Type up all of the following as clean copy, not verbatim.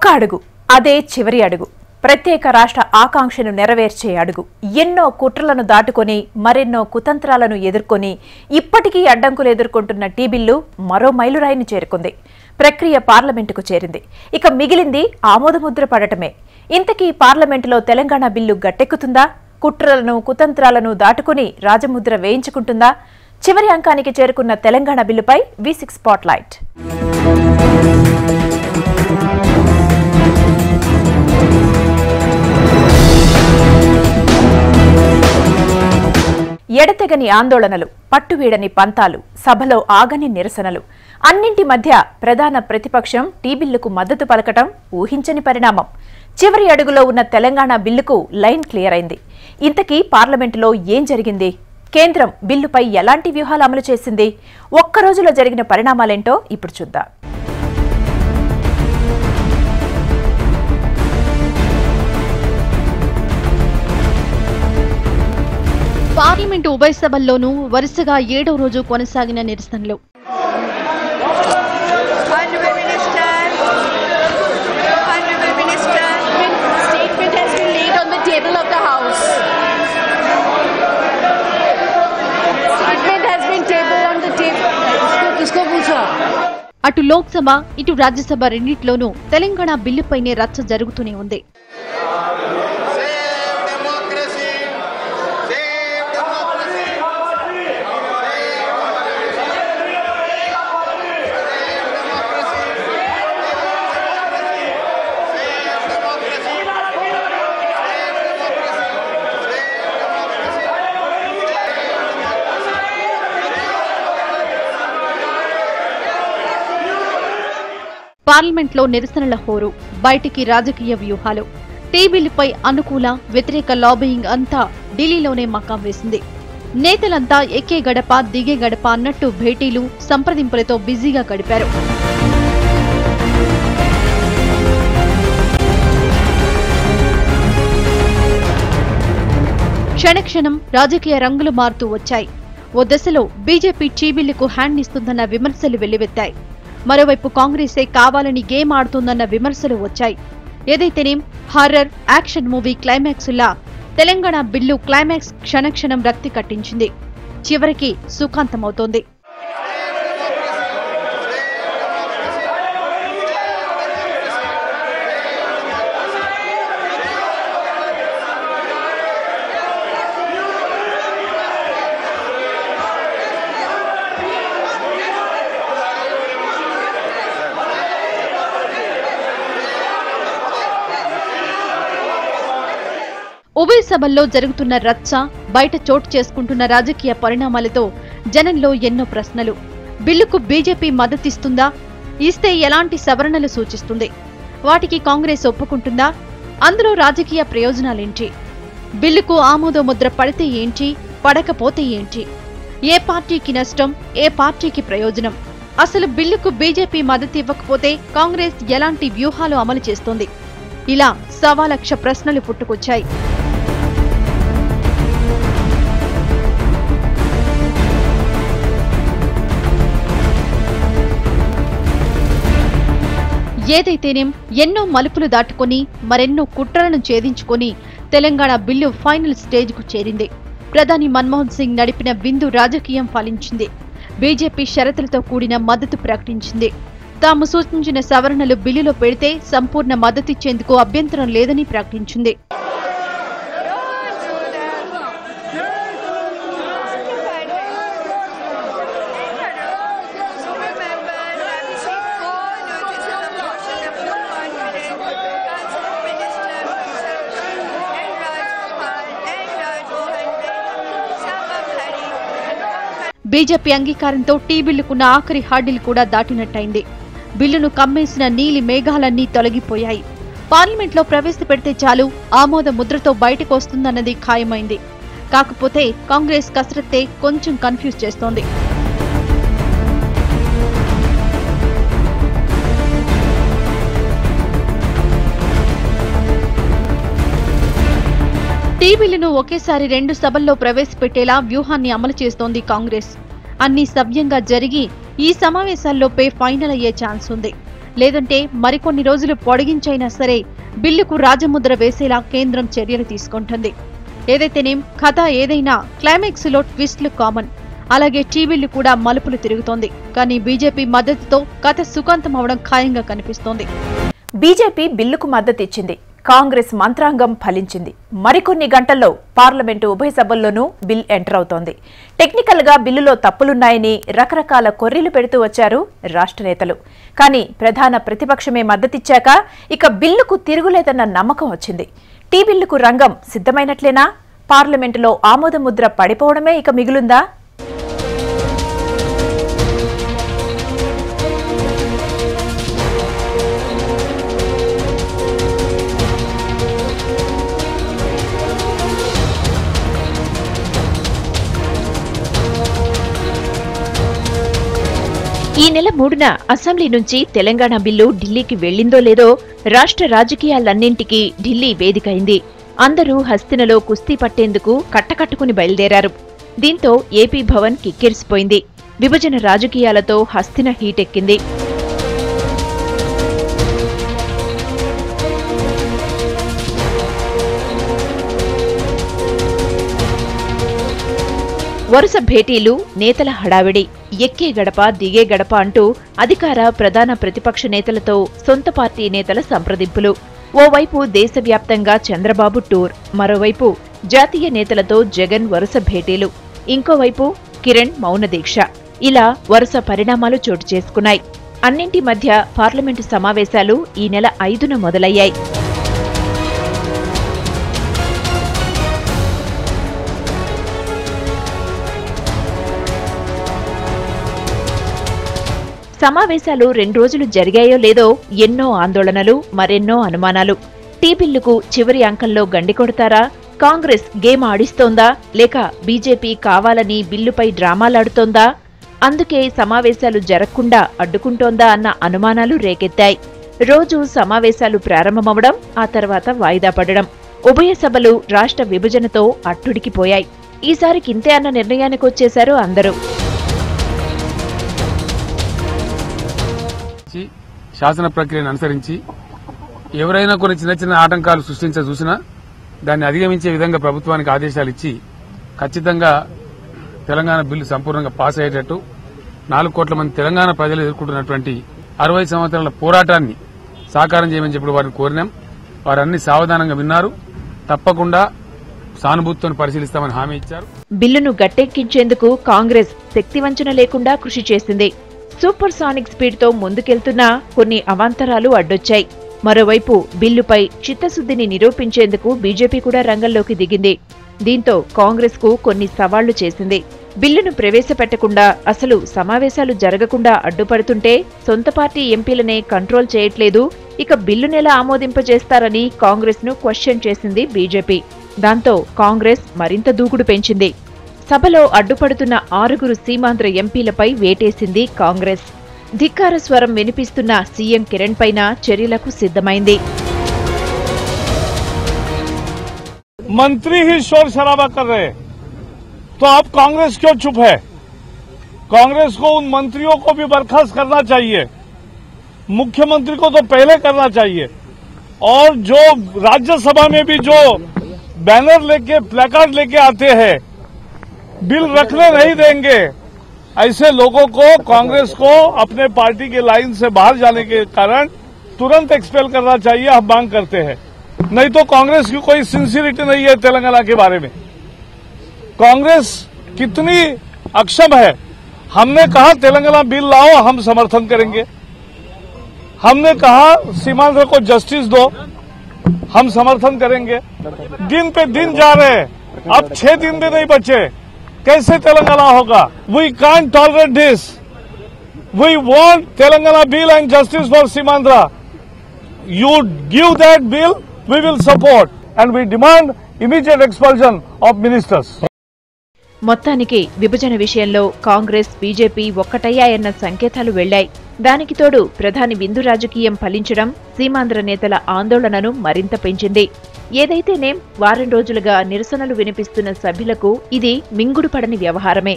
ఒక్క అడుగు అదే చివరి అడుగు ప్రత్యేక రాష్ట్ర ఆకాంక్షను నెరవేర్చే అడుగు ఎన్నో కుట్రలను దాటుకొని మరెన్నో కుతంత్రాలను ఎదుర్కొని ఇప్పటికీ అడ్డంకులు ఎదుర్కొంటున్న టీ బిల్లు మరో మైలురాయిని చేరుకుంది. ప్రక్రియ పార్లమెంటుకు చేరింది. ఇక మిగిలింది ఆమోదముద్ర పడటమే. ఇంతకీ పార్లమెంటులో తెలంగాణ బిల్లు గట్టెక్కుతుందా? కుట్రలను కుతంత్రాలను దాటుకొని రాజముద్ర వేయించుకుంటుందా? చివరి అంకానికి చేరుకున్న తెలంగాణ బిల్లుపై V6 స్పాట్లైట్. ఎడతెగని ఆందోళనలు, పట్టువీడని పంతాలు, సభలో ఆగని నిరసనలు, అన్నింటి మధ్య ప్రధాన ప్రతిపక్షం టీ బిల్లుకు మద్దతు పలకటం ఊహించని పరిణామం. చివరి అడుగులో ఉన్న తెలంగాణ బిల్లుకు లైన్ క్లియర్ అయింది. ఇంతకీ పార్లమెంటులో ఏం జరిగింది? కేంద్రం బిల్లుపై ఎలాంటి వ్యూహాలు అమలు చేసింది? ఒక్కరోజులో జరిగిన పరిణామాలేంటో ఇప్పుడు చూద్దాం. పార్లమెంటు ఉభయ సభల్లోనూ వరుసగా 7వ రోజు కొనసాగిన నిరసనలు. అటు లోక్సభ ఇటు రాజ్యసభ రెండింటిలోనూ తెలంగాణ బిల్లుపైనే రచ్చ జరుగుతూనే ఉంది. పార్లమెంట్లో నిరసనల హోరు, బయటికి రాజకీయ వ్యూహాలు. టీ బిల్లుపై అనుకూల వ్యతిరేక లాబియింగ్ అంతా ఢిల్లీలోనే మకాం వేసింది. నేతలంతా ఎక్కే గడప దిగే గడప అన్నట్టు భేటీలు సంప్రదింపులతో బిజీగా గడిపారు. క్షణక్షణం రాజకీయ రంగులు మారుతూ వచ్చాయి. ఓ దశలో బీజేపీ టీ బిల్లుకు హ్యాండ్ ఇస్తుందన్న విమర్శలు వెల్లువెత్తాయి. మరోవైపు కాంగ్రెసే కావాలని గేమ్ ఆడుతుందన్న విమర్శలు వచ్చాయి. ఏదైతేనేం హారర్ యాక్షన్ మూవీ క్లైమాక్స్లా తెలంగాణ బిల్లు క్లైమాక్స్ క్షణక్షణం రక్తి కట్టించింది. చివరికి సుఖాంతమవుతోంది. ఉభయ సభల్లో జరుగుతున్న రచ్చ, బయట చోటు చేసుకుంటున్న రాజకీయ పరిణామాలతో జనంలో ఎన్నో ప్రశ్నలు. బిల్లుకు బీజేపీ మద్దతిస్తుందా? ఇస్తే ఎలాంటి సవరణలు సూచిస్తుంది? వాటికి కాంగ్రెస్ ఒప్పుకుంటుందా? అందులో రాజకీయ ప్రయోజనాలేంటి? బిల్లుకు ఆమోదముద్ర పడితే ఏంటి, పడకపోతే ఏంటి? ఏ పార్టీకి నష్టం, ఏ పార్టీకి ప్రయోజనం? అసలు బిల్లుకు బీజేపీ మద్దతు ఇవ్వకపోతే కాంగ్రెస్ ఎలాంటి వ్యూహాలు అమలు చేస్తోంది? ఇలా 1,00,000 ప్రశ్నలు పుట్టుకొచ్చాయి. ఏదైతేనేం ఎన్నో మలుపులు దాటుకొని మరెన్నో కుట్రలను ఛేదించుకొని తెలంగాణ బిల్లు ఫైనల్ స్టేజ్కు చేరింది. ప్రధాని మన్మోహన్ సింగ్ నడిపిన బిందు రాజకీయం ఫలించింది. బీజేపీ షరతులతో కూడిన మద్దతు ప్రకటించింది. తాము సూచించిన సవరణలు బిల్లులో పెడితే సంపూర్ణ మద్దతిచ్చేందుకు అభ్యంతరం లేదని ప్రకటించింది. బీజేపీ అంగీకారంతో టీ బిల్లుకున్న ఆఖరి హార్డిల్ కూడా దాటినట్టయింది. బిల్లును కమ్మేసిన నీలి మేఘాలన్నీ తొలగిపోయాయి. పార్లమెంట్లో ప్రవేశపెడితే చాలు ఆమోద ముద్రతో బయటకు వస్తుందన్నది ఖాయమైంది. కాకపోతే కాంగ్రెస్ కసరత్తే కొంచెం కన్ఫ్యూజ్ చేస్తోంది. టీ బిల్లును ఒకేసారి 2 సభల్లో ప్రవేశపెట్టేలా వ్యూహాన్ని అమలు చేస్తోంది కాంగ్రెస్. అన్ని సవ్యంగా జరిగి ఈ సమావేశాల్లోపే ఫైనల్ అయ్యే ఛాన్స్ ఉంది. లేదంటే మరికొన్ని రోజులు పొడిగించైనా సరే బిల్లుకు రాజముద్ర వేసేలా కేంద్రం చర్యలు తీసుకుంటుంది. ఏదైతేనేం కథ ఏదైనా క్లైమాక్స్ లో ట్విస్ట్లు కామన్. అలాగే టీబిల్లు కూడా మలుపులు తిరుగుతోంది. కానీ బీజేపీ మద్దతుతో కథ సుఖాంతం అవడం ఖాయంగా కనిపిస్తోంది. బీజేపీ బిల్లుకు మద్దతిచ్చింది. కాంగ్రెస్ మంత్రాంగం ఫలించింది. మరికొన్ని గంటల్లో పార్లమెంటు ఉభయ సభల్లోనూ బిల్ ఎంటర్ అవుతోంది. టెక్నికల్ గా బిల్లులో తప్పులున్నాయని రకరకాల కొర్రీలు పెడుతూ వచ్చారు రాష్ట్ర నేతలు. కానీ ప్రధాన ప్రతిపక్షమే మద్దతిచ్చాక ఇక బిల్లుకు తిరుగులేదన్న నమ్మకం వచ్చింది. టీ బిల్లుకు రంగం సిద్ధమైనట్లేనా? పార్లమెంటులో ఆమోదముద్ర పడిపోవడమే ఇక మిగులుందా? ఈ నెల 3న అసెంబ్లీ నుంచి తెలంగాణ బిల్లు ఢిల్లీకి వెళ్లిందో లేదో రాష్ట్ర రాజకీయాలన్నింటికీ ఢిల్లీ వేదికైంది. అందరూ హస్తినలో కుస్తీ పట్టేందుకు కట్టకట్టుకుని బయలుదేరారు. దీంతో ఏపీ భవన్ కిక్కిరిసిపోయింది. విభజన రాజకీయాలతో హస్తిన హీటెక్కింది. వరుస భేటీలు, నేతల హడావిడి, ఎక్కే గడప దిగే గడప అంటూ అధికార ప్రధాన ప్రతిపక్ష నేతలతో సొంత పార్టీ నేతల సంప్రదింపులు. ఓవైపు దేశవ్యాప్తంగా చంద్రబాబు టూర్, మరోవైపు జాతీయ నేతలతో జగన్ వరుస భేటీలు, ఇంకోవైపు కిరణ్ మౌనదీక్ష. ఇలా వరుస పరిణామాలు చోటు చేసుకున్నాయి. అన్నింటి మధ్య పార్లమెంటు సమావేశాలు ఈ నెల 5న మొదలయ్యాయి. సమావేశాలు 2 రోజులు జరిగాయో లేదో ఎన్నో ఆందోళనలు, మరెన్నో అనుమానాలు. టీ బిల్లుకు చివరి అంకంలో గండి కొడతారా? కాంగ్రెస్ గేమ్ ఆడిస్తోందా? లేక బీజేపీ కావాలని బిల్లుపై డ్రామాలాడుతోందా? అందుకే సమావేశాలు జరగకుండా అడ్డుకుంటోందా అన్న అనుమానాలు రేకెత్తాయి. రోజు సమావేశాలు ప్రారంభమవడం, ఆ తర్వాత వాయిదా పడడం. ఉభయ సభలు రాష్ట్ర విభజనతో అట్టుడికిపోయాయి. ఈసారికింతే అన్న నిర్ణయానికొచ్చేశారు అందరూ. శాసన ప్రక్రియను అనుసరించి ఎవరైనా కొన్ని చిన్న చిన్న ఆటంకాలు చూసినా దాన్ని అధిగమించే విధంగా ప్రభుత్వానికి ఆదేశాలు ఇచ్చి ఖచ్చితంగా తెలంగాణ బిల్లు సంపూర్ణంగా పాస్ అయ్యేటట్టు 4 కోట్ల మంది తెలంగాణ ప్రజలు ఎదుర్కొంటున్నటువంటి 60 సంవత్సరాల పోరాటాన్ని సాకారం చేయమని చెప్పి వారిని కోరినాం. వారన్ని సావధానంగా విన్నారు. తప్పకుండా సానుభూతితో పరిశీలిస్తామని హామీ ఇచ్చారు. బిల్లును గట్టెక్కించేందుకు కాంగ్రెస్ శక్తివంచన లేకుండా కృషి చేసింది. సూపర్ సానిక్ స్పీడ్తో ముందుకెళ్తున్నా కొన్ని అవాంతరాలు అడ్డొచ్చాయి. మరోవైపు బిల్లుపై చిత్తశుద్ధిని నిరూపించేందుకు బీజేపీ కూడా రంగంలోకి దిగింది. దీంతో కాంగ్రెస్ కు కొన్ని సవాళ్లు చేసింది. బిల్లును ప్రవేశపెట్టకుండా, అసలు సమావేశాలు జరగకుండా అడ్డుపడుతుంటే సొంత పార్టీ ఎంపీలనే కంట్రోల్ చేయట్లేదు, ఇక బిల్లునెలా ఆమోదింపజేస్తారని కాంగ్రెస్ ను క్వశ్చన్ చేసింది బీజేపీ. దాంతో కాంగ్రెస్ మరింత దూకుడు పెంచింది. సభలో అడ్డుపడుతున్న 6 సీమాంధ్ర ఎంపీలపై వేటేసింది కాంగ్రెస్. ధిక్కార స్వరం వినిపిస్తున్న సీఎం కిరణ్ పైన చర్యలకు సిద్ధమైంది. मंत्री ही शोर शराबा कर रहे हैं तो अब कांग्रेस क्यों चुप है? कांग्रेस को उन मंत्रियों को भी बर्खास्त करना चाहिए, मुख्यमंत्री को तो पहले करना चाहिए। और जो राज्यसभा में भी जो बैनर लेके प्लेकार्ड लेके आते हैं, बिल रखने नहीं देंगे, ऐसे लोगों को कांग्रेस को अपने पार्टी के लाइन से बाहर जाने के कारण तुरंत एक्सपेल करना चाहिए, हम मांग करते हैं। नहीं तो कांग्रेस की कोई सिंसियरिटी नहीं है तेलंगाना के बारे में। कांग्रेस कितनी अक्षम है। हमने कहा तेलंगाना बिल लाओ, हम समर्थन करेंगे। हमने कहा सीमांध्र को जस्टिस दो, हम समर्थन करेंगे। दिन पे दिन जा रहे हैं, अब 6 दिन भी नहीं बचे, कैसे तेलंगाना होगा? We can't tolerate this. We want Telangana bill and justice for Seemandhra. You give that bill, we will support and we demand immediate expulsion of ministers. మొత్తానికి విభజన విషయంలో కాంగ్రెస్, బీజేపీ ఒక్కటయ్యాయన్న సంకేతాలు వెళ్లాయి. దానికి తోడు ప్రధాని విందు రాజకీయం ఫలించడం సీమాంధ్ర నేతల ఆందోళనను మరింత పెంచింది. ఏదైతేనేం వారం రోజులుగా నిరసనలు వినిపిస్తున్న సభ్యులకు ఇది మింగుడు పడని వ్యవహారమే.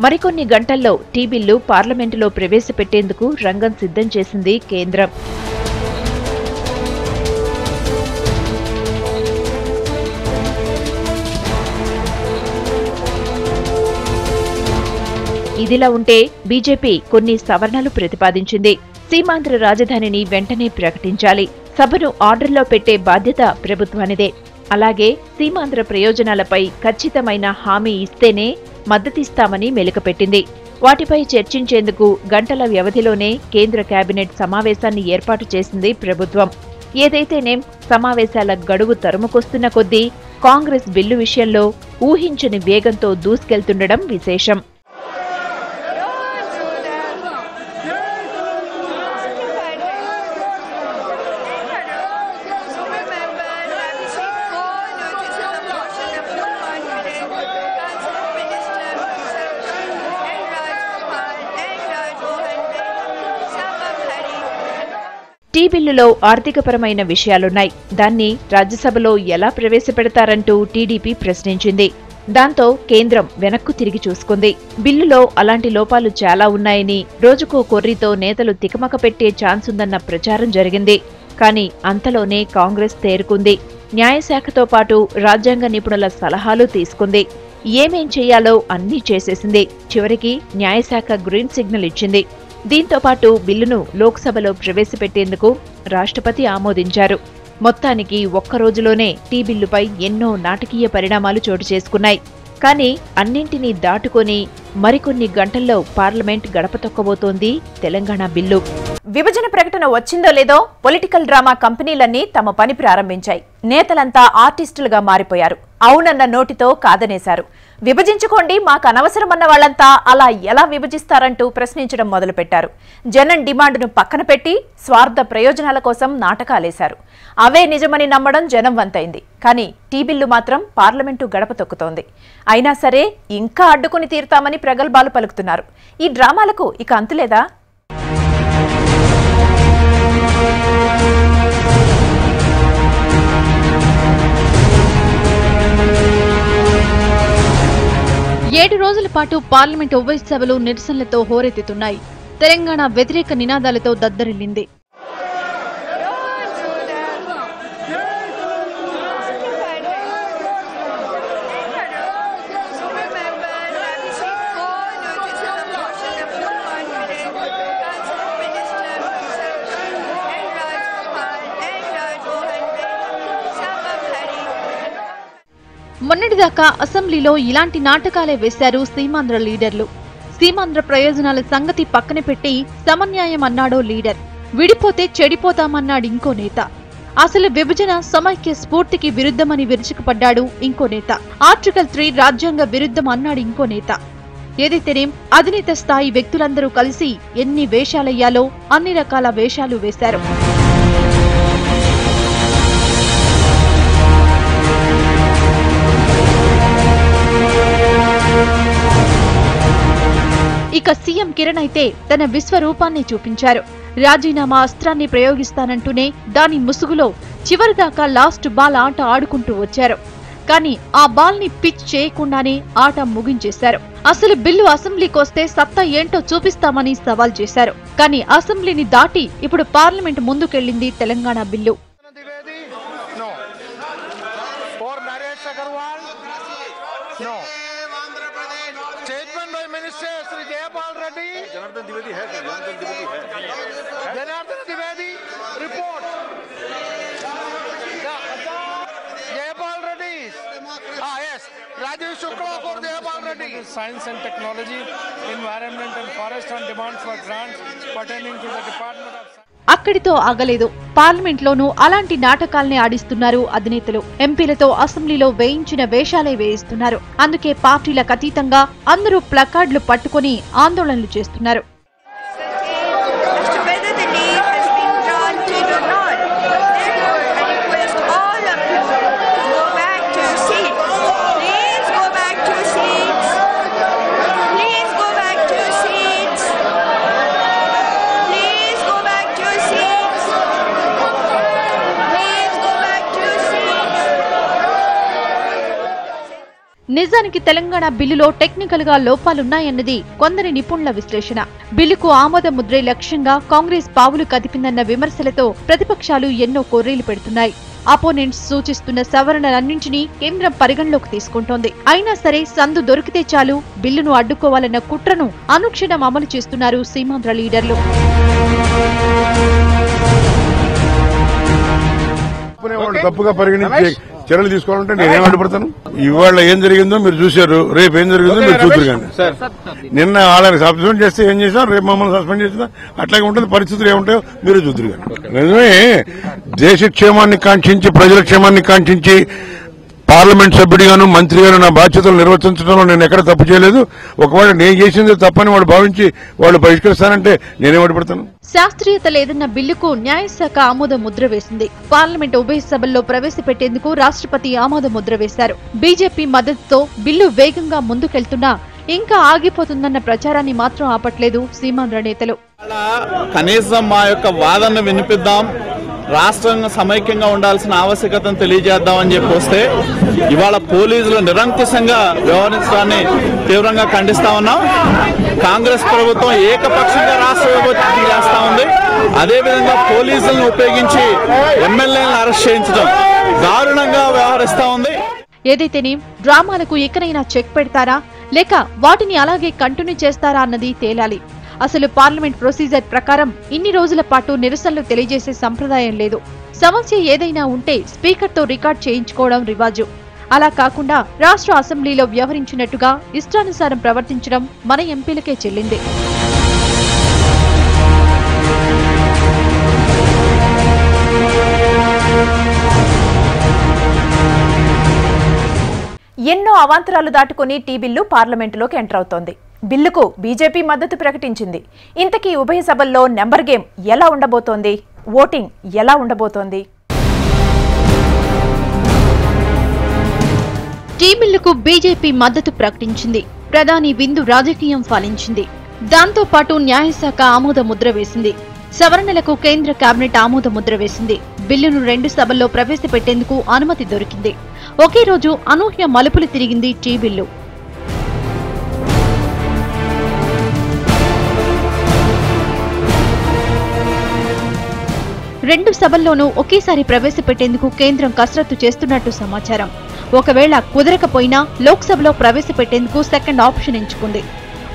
మరికొన్ని గంటల్లో టీ బిల్లు పార్లమెంటులో ప్రవేశపెట్టేందుకు రంగం సిద్ధం చేసింది కేంద్రం. ఇదిలా ఉంటే బీజేపీ కొన్ని సవరణలు ప్రతిపాదించింది. సీమాంధ్ర రాజధానిని వెంటనే ప్రకటించాలి, సభను ఆర్డర్లో పెట్టే బాధ్యత ప్రభుత్వానిదే. అలాగే సీమాంధ్ర ప్రయోజనాలపై ఖచ్చితమైన హామీ ఇస్తేనే మద్దతిస్తామని మెలికపెట్టింది. వాటిపై చర్చించేందుకు గంటల వ్యవధిలోనే కేంద్ర కేబినెట్ సమావేశాన్ని ఏర్పాటు చేసింది ప్రభుత్వం. ఏదైతేనేం సమావేశాల గడువు తరుముకొస్తున్న కొద్దీ కాంగ్రెస్ బిల్లు విషయంలో ఊహించని వేగంతో దూసుకెళ్తుండడం విశేషం. టీ బిల్లులో ఆర్థికపరమైన విషయాలున్నాయి. దాన్ని రాజ్యసభలో ఎలా ప్రవేశపెడతారంటూ టీడీపీ ప్రశ్నించింది. దాంతో కేంద్రం వెనక్కు తిరిగి చూసుకుంది. బిల్లులో అలాంటి లోపాలు చాలా ఉన్నాయని, రోజుకో కొర్రీతో నేతలు తికమక పెట్టే ఛాన్స్ ఉందన్న ప్రచారం జరిగింది. కానీ అంతలోనే కాంగ్రెస్ తేరుకుంది. న్యాయశాఖతో పాటు రాజ్యాంగ నిపుణుల సలహాలు తీసుకుంది. ఏమేం చేయాలో అన్నీ చేసేసింది. చివరికి న్యాయశాఖ గ్రీన్ సిగ్నల్ ఇచ్చింది. దీంతో పాటు బిల్లును లోక్సభలో ప్రవేశపెట్టేందుకు రాష్ట్రపతి ఆమోదించారు. మొత్తానికి ఒక్క రోజులోనే టీ బిల్లుపై ఎన్నో నాటకీయ పరిణామాలు చోటు చేసుకున్నాయి. కానీ అన్నింటినీ దాటుకొని మరికొన్ని గంటల్లో పార్లమెంట్ గడప తొక్కబోతోంది తెలంగాణ బిల్లు. విభజన ప్రకటన వచ్చిందో లేదో పొలిటికల్ డ్రామా కంపెనీలన్నీ తమ పని ప్రారంభించాయి. నేతలంతా ఆర్టిస్టులుగా మారిపోయారు. అవునన్న నోటితో కాదనేశారు. విభజించుకోండి, మాకు అనవసరమన్న వాళ్లంతా అలా ఎలా విభజిస్తారంటూ ప్రశ్నించడం మొదలుపెట్టారు. జనం డిమాండ్ను పక్కన పెట్టి స్వార్థ ప్రయోజనాల కోసం నాటకాలేశారు. అవే నిజమని నమ్మడం జనం వంతైంది. కానీ టీ బిల్లు మాత్రం పార్లమెంటు గడప తొక్కుతోంది. అయినా సరే ఇంకా అడ్డుకుని తీరుతామని ప్రగల్భాలు పలుకుతున్నారు. ఈ డ్రామాలకు ఇక అంతులేదా? ఏడు రోజుల పాటు పార్లమెంట్ ఉభయ సభలు నిరసనలతో హోరెత్తుతున్నాయి. తెలంగాణ వ్యతిరేక నినాదాలతో దద్దరిల్లింది. మొన్నటిదాకా అసెంబ్లీలో ఇలాంటి నాటకాలే వేశారు సీమాంధ్ర లీడర్లు. సీమాంధ్ర ప్రయోజనాల సంగతి పక్కన పెట్టి సమన్యాయం అన్నాడో లీడర్, విడిపోతే చెడిపోతామన్నాడు ఇంకో నేత. అసలు విభజన సమైక్య స్ఫూర్తికి విరుద్ధమని విరుచుకుపడ్డాడు ఇంకో నేత. ఆర్టికల్ 3 రాజ్యాంగ విరుద్ధం అన్నాడు ఇంకో నేత. ఏదైతేనేం అధినేత స్థాయి వ్యక్తులందరూ కలిసి ఎన్ని వేషాలయ్యాలో అన్ని రకాల వేషాలు వేశారు. ఇక సీఎం కిరణ్ అయితే తన విశ్వరూపాన్ని చూపించారు. రాజీనామా అస్త్రాన్ని ప్రయోగిస్తానంటూనే దాని ముసుగులో చివరిదాకా లాస్ట్ బాల్ ఆట ఆడుకుంటూ వచ్చారు. కానీ ఆ బాల్ ని పిచ్ చేయకుండానే ఆట ముగించేశారు. అసలు బిల్లు అసెంబ్లీకొస్తే సత్తా ఏంటో చూపిస్తామని సవాల్ చేశారు. కానీ అసెంబ్లీని దాటి ఇప్పుడు పార్లమెంట్ ముందుకెళ్లింది తెలంగాణ బిల్లు. जनार्दन द्विवेदी है, Janardan Dwivedi report, Jaipal Reddy, yes, Rajesh Shukla for Jayapal Reddy. Science and Technology, Environment and Forest on demand for grants pertaining to the Department of Science. అక్కడితో ఆగలేదు. పార్లమెంట్లోనూ అలాంటి నాటకాల్ని ఆడిస్తున్నారు అధినేతలు. ఎంపీలతో అసెంబ్లీలో వేయించిన వేషాలే వేయిస్తున్నారు. అందుకే పార్టీలకు అతీతంగా అందరూ ప్లకార్డులు పట్టుకుని ఆందోళనలు చేస్తున్నారు. నిజానికి తెలంగాణ బిల్లులో టెక్నికల్ గా లోపాలున్నాయన్నది కొందరి నిపుణుల విశ్లేషణ. బిల్లుకు ఆమోద ముద్రే లక్ష్యంగా కాంగ్రెస్ పావులు కదిపిందన్న విమర్శలతో ప్రతిపక్షాలు ఎన్నో కొర్రీలు పెడుతున్నాయి. అపోనెంట్స్ సూచిస్తున్న సవరణలన్నింటినీ కేంద్రం పరిగణలోకి తీసుకుంటోంది. అయినా సరే సందు దొరికితే చాలు బిల్లును అడ్డుకోవాలన్న కుట్రను అనుక్షణం అమలు చేస్తున్నారు సీమాంధ్ర లీడర్లు. తప్పుగా పరిగణించి చర్యలు తీసుకోవాలంటే నేనేం అడ్డుపడతాను? ఇవాళ ఏం జరిగిందో మీరు చూశారు, రేపు ఏం జరిగిందో మీరు చూద్దరు. కానీ నిన్న వాళ్ళని సస్పెండ్ చేస్తే ఏం చేసినా రేపు మమ్మల్ని సస్పెండ్ చేసినా అట్లాగే ఉంటుంది. పరిస్థితులు ఏముంటాయో మీరు చూద్దరు. కానీ నిజమే, దేశ క్షేమాన్ని కాంక్షించి ప్రజల క్షేమాన్ని కాంక్షించి పార్లమెంట్ సభ్యుడిగాను మంత్రిగాను నా బాధ్యతలు నిర్వర్తించడంలో నేను ఎక్కడ తప్పు చేయలేదు. ఒకవేళ నేను చేసింది తప్పని వాళ్ళు భావించి వాళ్ళు బహిష్కరిస్తానంటే నేనేం అడ్డుపడతాను? శాస్త్రీయత లేదన్న బిల్లుకు న్యాయశాఖ ఆమోద ముద్ర వేసింది. పార్లమెంట్ ఉభయ సభల్లో ప్రవేశపెట్టేందుకు రాష్ట్రపతి ఆమోద ముద్ర వేశారు. బీజేపీ మద్దతుతో బిల్లు వేగంగా ముందుకెళ్తున్నా ఇంకా ఆగిపోతుందన్న ప్రచారాన్ని మాత్రం ఆపట్లేదు సీమాంధ్ర నేతలు. కనీసం మా యొక్క వాదనను వినిపిద్దాం, రాష్ట్రంగా సమైక్యంగా ఉండాల్సిన ఆవశ్యకతను తెలియజేద్దామని చెప్పి వస్తే ఇవాళ పోలీసులు నిరంకుశంగా వ్యవహరించడాన్ని తీవ్రంగా ఖండిస్తా ఉన్నాం. కాంగ్రెస్ ప్రభుత్వం ఏకపక్షంగా రాష్ట్ర విభజన చేస్తా ఉంది. అదేవిధంగా పోలీసులను ఉపయోగించి ఎమ్మెల్యేలను అరెస్ట్ చేయించడం దారుణంగా వ్యవహరిస్తా ఉంది. ఏదైతేనే డ్రామాలకు ఎక్కడైనా చెక్ పెడతారా లేక వాటిని అలాగే కంటిన్యూ చేస్తారా అన్నది తేలాలి. అసలు పార్లమెంట్ ప్రొసీజర్ ప్రకారం ఇన్ని రోజుల పాటు నిరసనలు తెలియజేసే సంప్రదాయం లేదు. సమస్య ఏదైనా ఉంటే స్పీకర్తో రికార్డ్ చేయించుకోవడం రివాజు. అలా కాకుండా రాష్ట్ర అసెంబ్లీలో వ్యవహరించినట్టుగా ఇష్టానుసారం ప్రవర్తించడం మన ఎంపీలకే చెల్లింది. ఎన్నో అవాంతరాలు దాటుకుని టీ బిల్లు పార్లమెంటులోకి ఎంటర్ అవుతోంది. బిల్లుకు బీజేపీ మద్దతు ప్రకటించింది. ఇంతకీ ఉభయ సభల్లో నెంబర్ గేమ్ ఎలా ఉండబోతోంది? ఓటింగ్ ఎలా ఉండబోతోంది? టీ బిల్లుకు బీజేపీ మద్దతు ప్రకటించింది. ప్రధాని విందు రాజకీయం ఫలించింది. దాంతో పాటు న్యాయశాఖ ఆమోద ముద్ర వేసింది. సవరణలకు కేంద్ర కేబినెట్ ఆమోద ముద్ర వేసింది. బిల్లును 2 సభల్లో ప్రవేశపెట్టేందుకు అనుమతి దొరికింది. ఒకే రోజు అనూహ్య మలుపులు తిరిగింది టీ బిల్లు. 2 సభల్లోనూ ఒకేసారి ప్రవేశపెట్టేందుకు కేంద్రం కసరత్తు చేస్తున్నట్టు సమాచారం. ఒకవేళ కుదరకపోయినా లోక్సభలో ప్రవేశపెట్టేందుకు సెకండ్ ఆప్షన్ ఎంచుకుంది.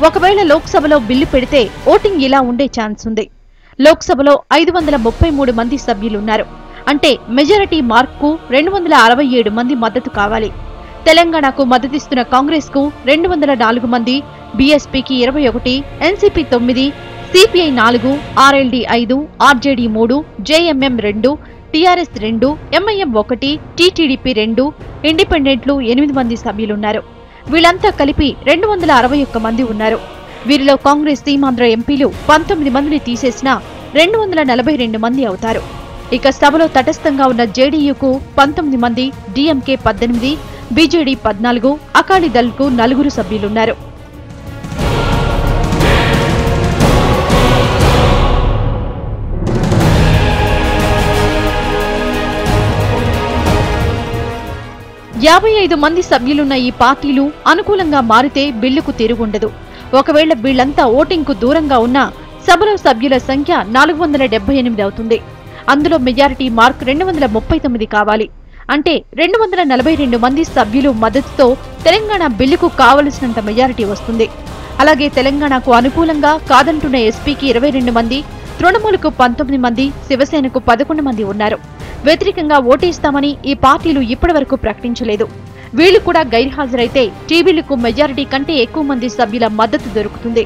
ఒకవేళ లోక్సభలో బిల్లు పెడితే ఓటింగ్ ఇలా ఉండే ఛాన్స్ ఉంది. లోక్సభలో 533 మంది సభ్యులున్నారు. అంటే మెజారిటీ మార్క్కు 267 మంది మద్దతు కావాలి. తెలంగాణకు మద్దతిస్తున్న కాంగ్రెస్ కు 204 మంది, బీఎస్పీకి 21, NCP 9, CPI 4, RLD 5, RJD 3, JMM 2, TRS 2, MIM 1, TTDP 2, ఇండిపెండెంట్లు 8 మంది సభ్యులున్నారు. వీళ్ళంతా కలిపి 261 మంది ఉన్నారు. వీరిలో కాంగ్రెస్ సీమాంధ్ర ఎంపీలు 19 మందిని తీసేసినా 242 మంది అవుతారు. ఇక సభలో తటస్థంగా ఉన్న జేడీయూకు 19 మంది, డీఎంకే 18, బీజేడీ 14, అకాలీదళ్కు 4 సభ్యులున్నారు. యాభై 5 మంది సభ్యులున్న ఈ పార్టీలు అనుకూలంగా మారితే బిల్లుకు తిరుగుండదు. ఒకవేళ వీళ్లంతా ఓటింగ్కు దూరంగా ఉన్నా సభలో సభ్యుల సంఖ్య 478 అవుతుంది. అందులో మెజారిటీ మార్క్ 239 కావాలి. అంటే 242 మంది సభ్యులు మద్దతుతో తెలంగాణ బిల్లుకు కావలసినంత మెజారిటీ వస్తుంది. అలాగే తెలంగాణకు అనుకూలంగా కాదంటున్న ఎస్పీకి 22 మంది, తృణమూలుకు 19 మంది, శివసేనకు 11 మంది ఉన్నారు. వ్యతిరేకంగా ఓటేస్తామని ఈ పార్టీలు ఇప్పటివరకు ప్రకటించలేదు. వీళ్లు కూడా గైర్హాజరైతే టీబీలకు మెజారిటీ కంటే ఎక్కువ మంది సభ్యుల మద్దతు దొరుకుతుంది.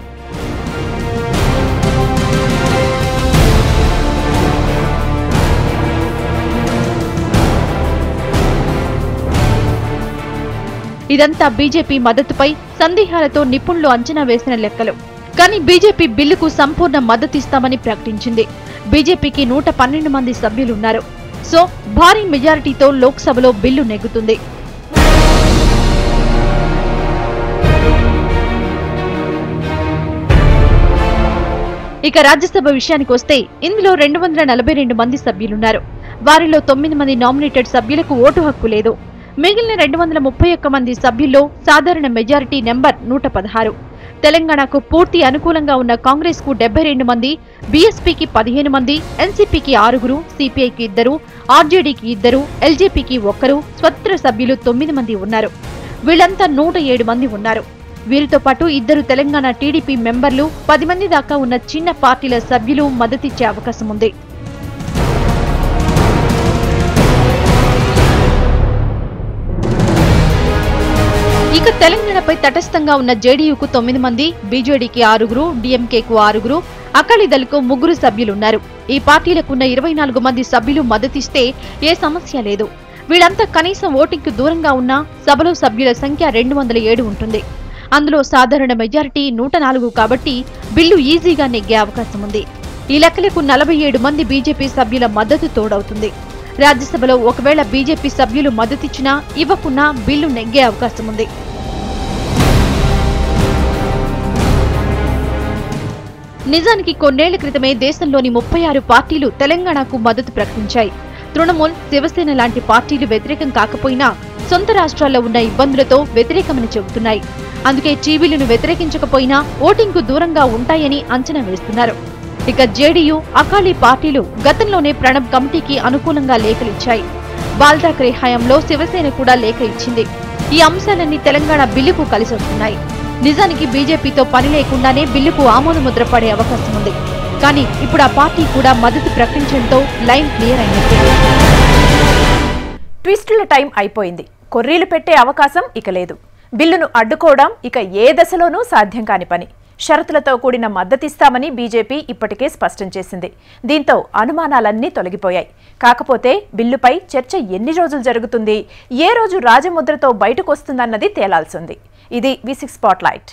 ఇదంతా బీజేపీ మద్దతుపై సందేహాలతో నిపుణులు అంచనా వేసిన లెక్కలు. కానీ బీజేపీ బిల్లుకు సంపూర్ణ మద్దతిస్తామని ప్రకటించింది. బీజేపీకి 112 మంది సభ్యులున్నారు. సో భారీ మెజారిటీతో లోక్సభలో బిల్లు నెగ్గుతుంది. ఇక రాజ్యసభ విషయానికి వస్తే ఇందులో 242 మంది సభ్యులున్నారు. వారిలో 9 మంది నామినేటెడ్ సభ్యులకు ఓటు హక్కు లేదు. మిగిలిన 231 మంది సభ్యుల్లో సాధారణ మెజారిటీ నెంబర్ 116. తెలంగాణకు పూర్తి అనుకూలంగా ఉన్న కాంగ్రెస్ కు 72 మంది, బీఎస్పీకి 15 మంది, ఎన్సీపీకి 6, సిపిఐకి 2, ఆర్జేడీకి 2, ఎల్జేపీకి 1, స్వతంత్ర సభ్యులు 9 మంది ఉన్నారు. వీళ్లంతా 107 మంది ఉన్నారు. వీరితో పాటు 2 తెలంగాణ టీడీపీ మెంబర్లు, 10 మంది దాకా ఉన్న చిన్న పార్టీల సభ్యులు మద్దతిచ్చే అవకాశం ఉంది. ఇక తెలంగాణపై తటస్థంగా ఉన్న జేడీయూకు 9 మంది, బీజేడీకి 6, డీఎంకేకు 6, అకాలీదళ్కు 3 సభ్యులున్నారు. ఈ పార్టీలకున్న 24 మంది సభ్యులు మద్దతిస్తే ఏ సమస్య లేదు. వీళ్ళంతా కనీసం ఓటింగ్కు దూరంగా ఉన్న సభలో సభ్యుల సంఖ్య 207 ఉంటుంది. అందులో సాధారణ మెజారిటీ 104 కాబట్టి బిల్లు ఈజీగా నెగ్గే అవకాశం ఉంది. ఈ లెక్కలకు 47 మంది బీజేపీ సభ్యుల మద్దతు తోడవుతుంది. రాజ్యసభలో ఒకవేళ బీజేపీ సభ్యులు మద్దతిచ్చినా ఇవ్వకున్నా బిల్లు నెగ్గే అవకాశం ఉంది. నిజానికి కొన్నేళ్ల క్రితమే దేశంలోని 36 పార్టీలు తెలంగాణకు మద్దతు ప్రకటించాయి. తృణమూల్, శివసేన లాంటి పార్టీలు వ్యతిరేకం కాకపోయినా సొంత రాష్ట్రాల్లో ఉన్న ఇబ్బందులతో వ్యతిరేకమని చెబుతున్నాయి. అందుకే టీబీలను వ్యతిరేకించకపోయినా ఓటింగ్కు దూరంగా ఉంటాయని అంచనా వేస్తున్నారు. ఇక జేడీయూ, అకాలీ పార్టీలు గతంలోనే ప్రణబ్ కమిటీకి అనుకూలంగా లేఖలిచ్చాయి. బాల్ ఠాక్రే హయాంలో శివసేన కూడా లేఖ ఇచ్చింది. ఈ అంశాలన్నీ తెలంగాణ బిల్లుకు కలిసి వస్తున్నాయి. నిజానికి బీజేపీతో పని లేకుండానే బిల్లుకు ఆమోదముద్ర పడే అవకాశం ఉంది. కానీ ఇప్పుడు ఆ పార్టీ కూడా మద్దతు ప్రకటించడంతో లైన్ క్లియర్ అయినట్టే. ట్విస్టుల టైం అయిపోయింది. కొర్రీలు పెట్టే అవకాశం ఇక లేదు. బిల్లును అడ్డుకోవడం ఇక ఏ దశలోనూ సాధ్యం కాని పని. షరతులతో కూడిన మద్దతిస్తామని బీజేపీ ఇప్పటికే స్పష్టం చేసింది. దీంతో అనుమానాలన్నీ తొలగిపోయాయి. కాకపోతే బిల్లుపై చర్చ ఎన్ని రోజులు జరుగుతుంది, ఏ రోజు రాజముద్రతో బయటకొస్తుందన్నది తేలాల్సింది. ఇది V6 స్పాట్లైట్.